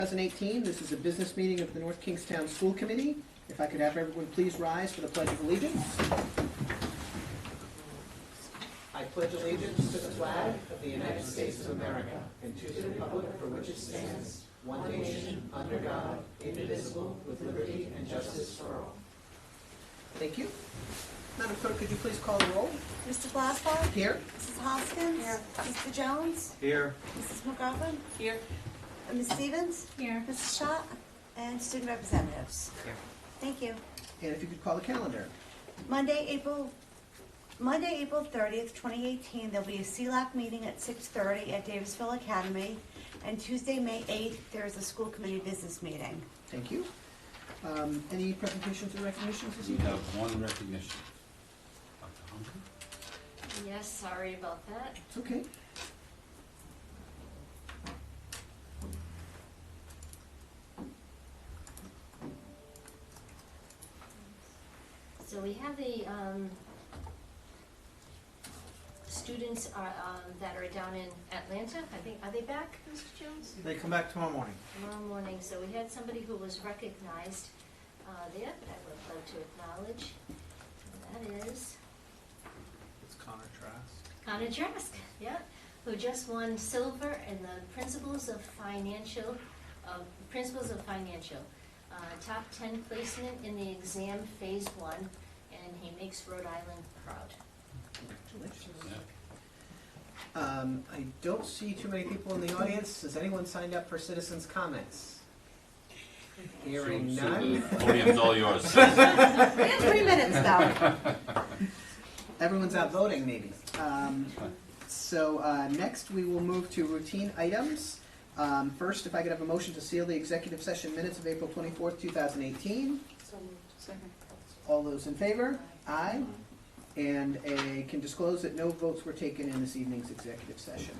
2018. This is a business meeting of the North Kingstown School Committee. If I could have everyone please rise for the Pledge of Allegiance. I pledge allegiance to the flag of the United States of America and to the republic for which it stands, one nation, under God, indivisible, with liberty and justice for all. Thank you. Madam Clerk, could you please call the roll? Mr. Glassball? Here. Mrs. Hoskins? Here. Mr. Jones? Here. Mrs. McGovern? Here. Ms. Stevens? Here. Mrs. Schott? And student representatives. Here. Thank you. And if you could call the calendar. Monday, April 30th, 2018, there'll be a CLAC meeting at 6:30 at Davisville Academy. And Tuesday, May 8th, there is a school committee business meeting. Thank you. Any presentations or recognitions this We evening? have one recognition. Dr. Humphrey? Yes, sorry about that. It's okay. So we have the students that are down in Atlanta. I think, are they back, Mr. Jones? They come back tomorrow morning. Tomorrow morning. So we had somebody who was recognized there that I would like to acknowledge. And that is It's Connor Trask. Connor Trask, yeah, who just won silver in the Principles of Financial, top 10 placement in the exam phase 1, and he makes Rhode Island proud. Congratulations. I don't see too many people in the audience. Has anyone signed up for citizens' comments? Hearing So none. the podium's all yours. We have 3 minutes, though. Everyone's out voting, maybe. Next we will move to routine items. First, if I could have a motion to seal the executive session minutes of April 24th, 2018. So moved. Second. All those in favor? Aye. And can disclose that no votes were taken in this evening's executive session.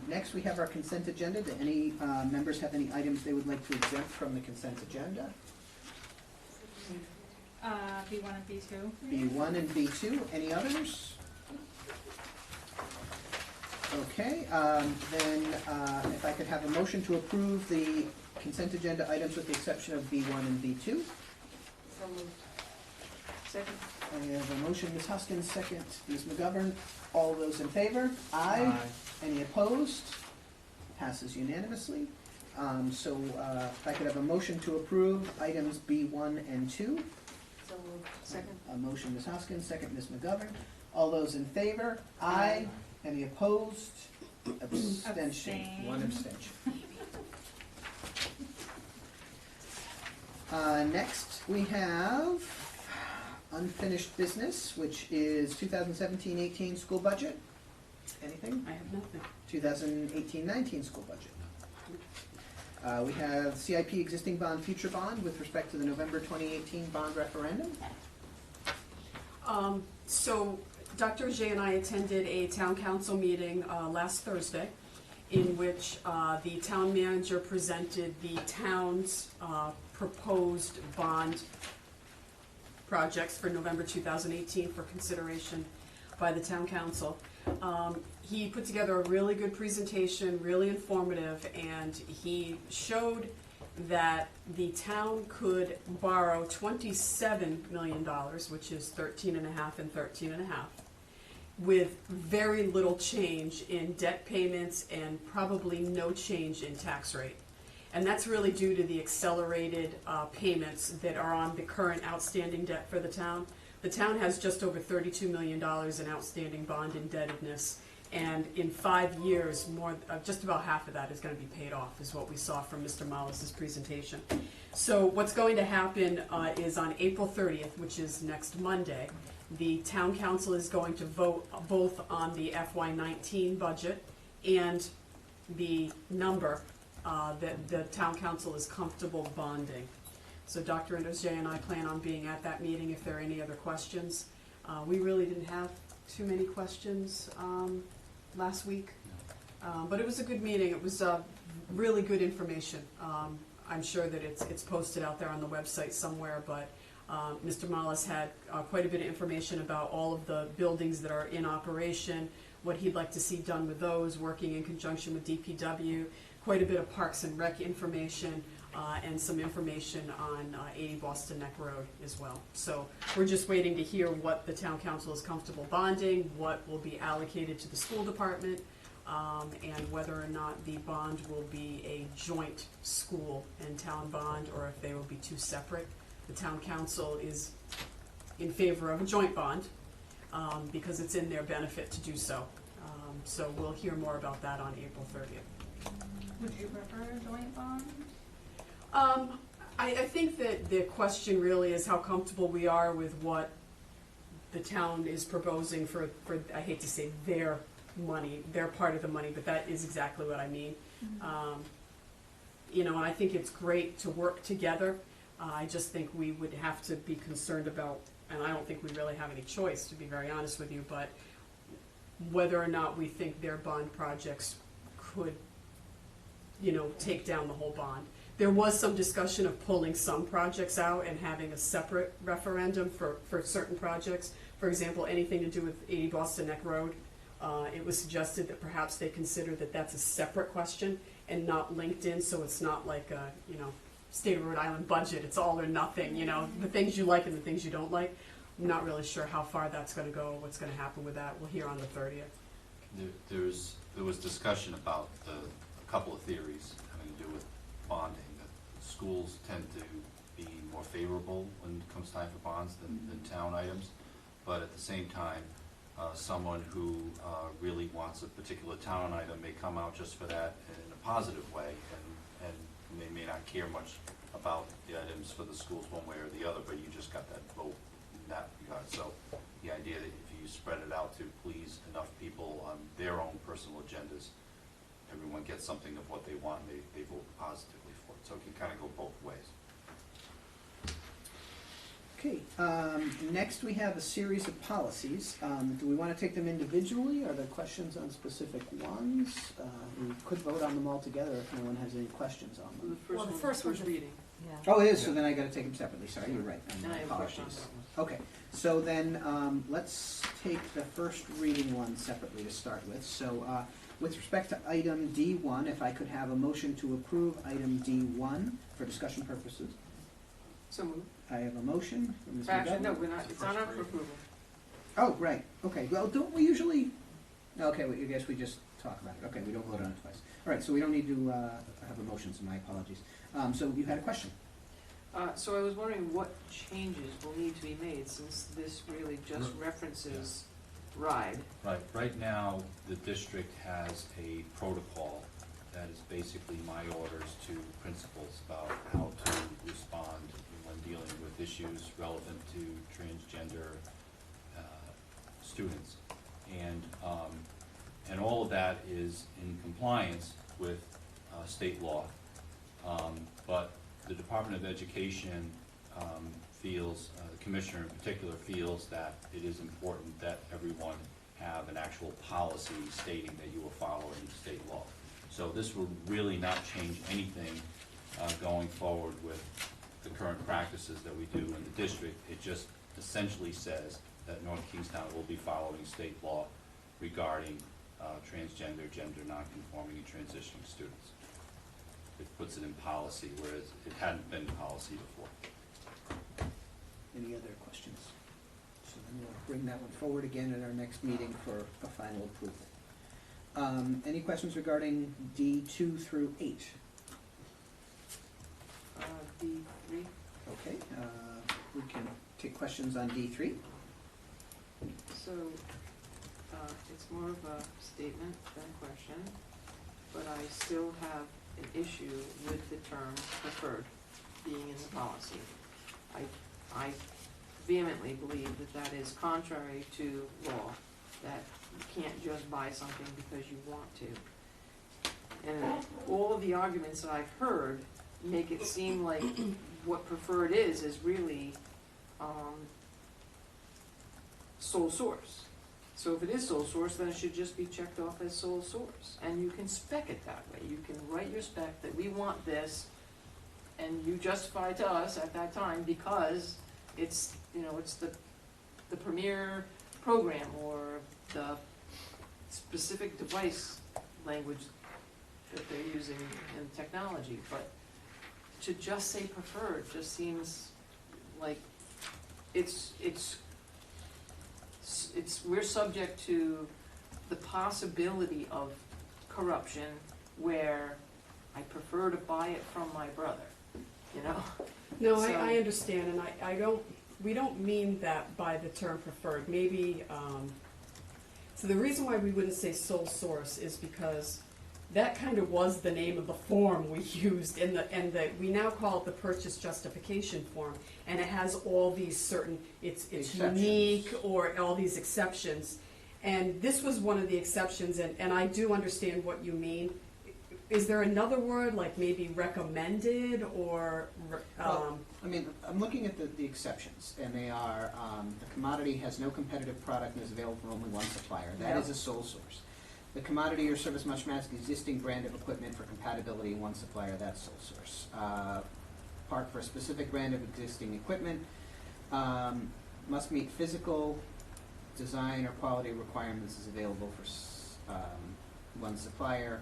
Next, we have our consent agenda. Do any members have any items they would like to exempt from the consent agenda? B1 and B2. B1 and B2. Any others? Okay, then if I could have a motion to approve the consent agenda items with the exception of B1 and B2. So moved. Second. I have a motion, Ms. Hoskins, second, Ms. McGovern. All those in favor? Aye. Any opposed? Passes unanimously. If I could have a motion to approve items B1 and 2. So moved. Second. A motion, Ms. Hoskins, second, Ms. McGovern. All those in favor? Aye. Any opposed? Abstention. Abstain. One abstention. Next, we have unfinished business, which is 2017-18 school budget. Anything? I have nothing. 2018-19 school budget. We have CIP existing bond, future bond with respect to the November 2018 bond referendum. So Dr. Ajay and I attended a town council meeting last Thursday in which the town manager presented the town's proposed bond projects for November 2018 for consideration by the town council. He put together a really good presentation, really informative, and he showed that the town could borrow $27 million, which is 13.5 and 13.5, with very little change in debt payments and probably no change in tax rate. And that's really due to the accelerated payments that are on the current outstanding debt for the town. The town has just over $32 million in outstanding bond indebtedness, and in 5 years, just about half of that is going to be paid off, is what we saw from Mr. Mollis' presentation. So what's going to happen is on April 30th, which is next Monday, the town council is going to vote both on the FY19 budget and the number that the town council is comfortable bonding. So Dr. Ajay and I plan on being at that meeting if there are any other questions. We really didn't have too many questions last week, but it was a good meeting. It was really good information. I'm sure that it's posted out there on the website somewhere, but Mr. Mollis had quite a bit of information about all of the buildings that are in operation, what he'd like to see done with those, working in conjunction with DPW. quite a bit of Parks and Rec information, and some information on 80 Boston Neck Road as well. So we're just waiting to hear what the town council is comfortable bonding, what will be allocated to the school department, and whether or not the bond will be a joint school and town bond, or if they will be two separate. The town council is in favor of a joint bond, because it's in their benefit to do so. So we'll hear more about that on April 30th. Would you prefer a joint bond? I think that the question really is how comfortable we are with what the town is proposing for, I hate to say their money, their part of the money, but that is exactly what I mean. You know, and I think it's great to work together. I just think we would have to be concerned about, and I don't think we really have any choice, to be very honest with you, but whether or not we think their bond projects could, you know, take down the whole bond. There was some discussion of pulling some projects out and having a separate referendum for certain projects. For example, anything to do with 80 Boston Neck Road. It was suggested that perhaps they consider that that's a separate question and not linked in, so it's not like a, you know, state of Rhode Island budget, it's all or nothing, you know, the things you like and the things you don't like. I'm not really sure how far that's gonna go, what's gonna happen with that. We'll hear on the 30th. There was discussion about a couple of theories having to do with bonding. That schools tend to be more favorable when it comes time for bonds than town items, but at the same time, someone who really wants a particular town item may come out just for that in a positive way, and they may not care much about the items for the schools one way or the other, but you just got that vote in that regard. So the idea that if you spread it out to please enough people on their own personal agendas, everyone gets something of what they want, and they vote positively for it. So it can kind of go both ways. Okay, next we have a series of policies. Do we want to take them individually? Are there questions on specific ones? We could vote on them all together if no one has any questions on them. Well, the first one's reading. Yeah. Oh, it is, so then I gotta take them separately, sorry, you're right. And I have a question on Apologies. that one. Okay, so then, let's take the first reading one separately to start with. So, with respect to item D1, if I could have a motion to approve item D1 for discussion purposes. So moved. I have a motion from Ms. Actually, no, McGovern. we're not, it's not up for approval. Oh, right, okay, well, don't we usually, okay, I guess we just talk about it. Okay, we don't vote on it twice. All right, so we don't need to have a motion, so my apologies. So you had a question? So I was wondering what changes will need to be made, since this really just references RIDE. Right. Right now, the district has a protocol that is basically my orders to principals about how to respond when dealing with issues relevant to transgender students. And all of that is in compliance with state law. But the Department of Education feels, the commissioner in particular feels that it is important that everyone have an actual policy stating that you are following state law. So this will really not change anything going forward with the current practices that we do in the district. It just essentially says that North Kingstown will be following state law regarding transgender, gender nonconforming, and transitioning students. It puts it in policy, whereas it hadn't been policy before. Any other questions? So then we'll bring that one forward again at our next meeting for a final approval. Any questions regarding D2 through 8? D3. Okay, we can take questions on D3. So, it's more of a statement than a question, but I still have an issue with the term preferred being in the policy. I vehemently believe that that is contrary to law, that you can't just buy something because you want to. And all of the arguments that I've heard make it seem like what preferred is really sole source. So if it is sole source, then it should just be checked off as sole source. And you can spec it that way. You can write your spec that we want this, and you justify to us at that time because it's, you know, it's the premier program or the specific device language. that they're using in technology, but to just say preferred just seems like we're subject to the possibility of corruption where I prefer to buy it from my brother, you know? No, So- I understand, and I don't, we don't mean that by the term preferred. Maybe, so the reason why we wouldn't say sole source is because that kind of was the name of the form we used we now call it the purchase justification form, and it has all these certain, it's Exceptions. unique, or all these exceptions. And this was one of the exceptions, and I do understand what you mean. Is there another word, like maybe recommended, or, Well, I mean, I'm looking at the exceptions, and they are, the commodity has no competitive product and is available from only one supplier. That Yeah. is a sole source. The commodity or service must match the existing brand of equipment for compatibility in one supplier, that's sole source. Part for a specific brand of existing equipment, must meet physical, design, or quality requirements is available for one supplier.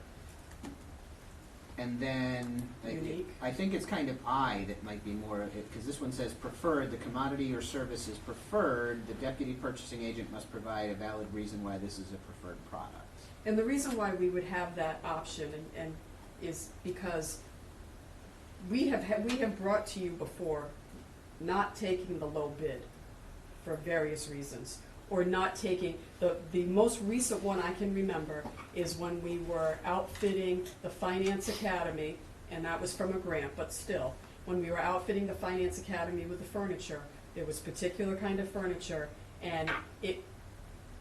And then, Unique. I think it's kind of I that might be more of it, because this one says preferred, the commodity or service is preferred, the deputy purchasing agent must provide a valid reason why this is a preferred product. And the reason why we would have that option and is because we have brought to you before not taking the low bid for various reasons, or not taking, the most recent one I can remember is when we were outfitting the Finance Academy, and that was from a grant, but still, when we were outfitting the Finance Academy with the furniture, there was particular kind of furniture, and it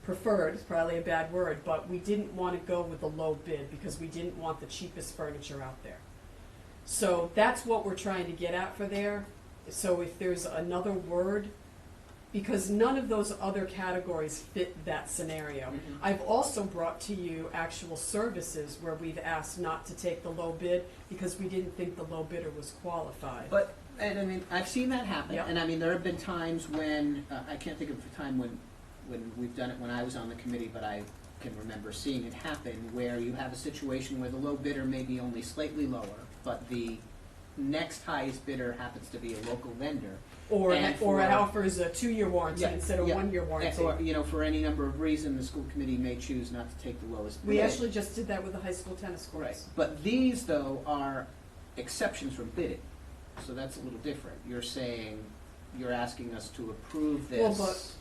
preferred, it's probably a bad word, but we didn't want to go with the low bid because we didn't want the cheapest furniture out there. So that's what we're trying to get at for there. So if there's another word, because none of those other categories fit that scenario. Mhm. I've also brought to you actual services where we've asked not to take the low bid because we didn't think the low bidder was qualified. But, and I mean, I've seen that happen, Yep. and I mean, there have been times when, I can't think of the time when we've done it when I was on the committee, but I can remember seeing it happen, where you have a situation where the low bidder may be only slightly lower, but the next highest bidder happens to be a local vendor. Or And it for- offers a 2-year warranty Yeah, instead of yeah. 1-year warranty. Or, you know, for any number of reasons, the school committee may choose not to take the lowest bid. We actually just did that with the high school tennis courts. Right, but these, though, are exceptions from bidding, so that's a little different. You're saying, you're asking us to approve this.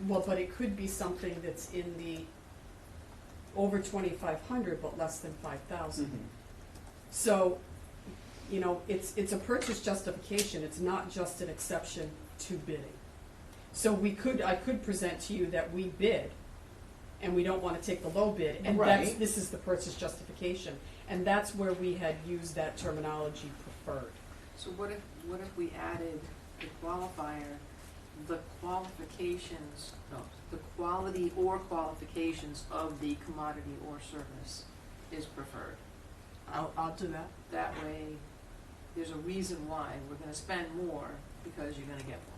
Well, but it could be something that's in the over 2,500 but less than 5,000. Mhm. So, you know, it's a purchase justification, it's not just an exception to bidding. So I could present to you that we bid, and we don't wanna take the low bid, and Right. this is the purchase justification. And that's where we had used that terminology preferred. So what if we added the qualifier, the qualifications, no, the quality or qualifications of the commodity or service is preferred? I'll do that. That way, there's a reason why we're gonna spend more because you're gonna get more.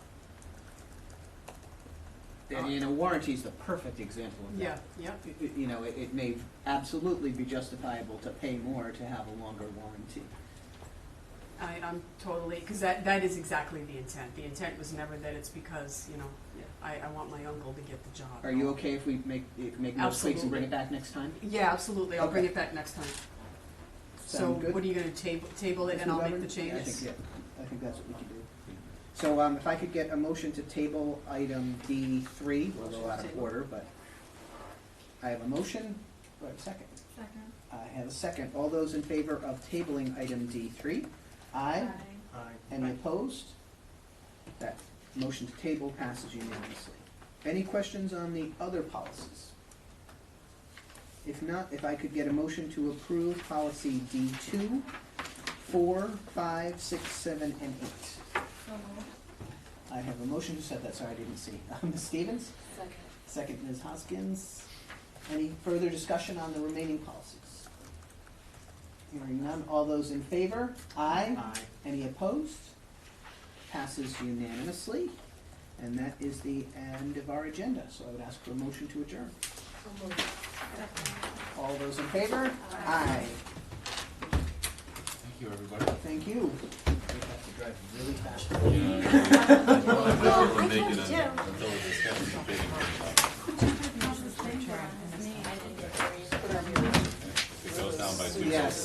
And, you know, warranty is the perfect example of that. Yeah. You know, it may absolutely be justifiable to pay more to have a longer warranty. I'm totally, because that is exactly the intent. The intent was never that it's because, you know, Yeah. I want my uncle to get the job. Are you okay if we make those tweaks and bring Absolutely. it back next time? Yeah, absolutely. I'll bring Okay. it back next time. So Sound good? what are you gonna table it and I'll make the changes? Yeah, I think that's what we can do. So, if I could get a motion to table item D3, we'll go out of order, but I have a motion, do I have a second? Second. I have a second. All those in favor of tabling item D3? Aye. Aye. Any opposed? That motion to table passes unanimously. Any questions on the other policies? If not, if I could get a motion to approve policy D2, 4, 5, 6, 7, and 8. So moved. I have a motion to set that, sorry, I didn't see. Ms. Stevens? Second. Second, Ms. Hoskins. Any further discussion on the remaining policies? Hearing none, all those in favor? Aye. Aye. Any opposed? Passes unanimously, and that is the end of our agenda, so I would ask for a motion to adjourn. So moved. All those in favor? Aye. Thank you, everybody. Thank you. We have to drive really fast. Well, I Make have it to. until the discussion is big. I didn't get there either. If it goes down by 2 Yes.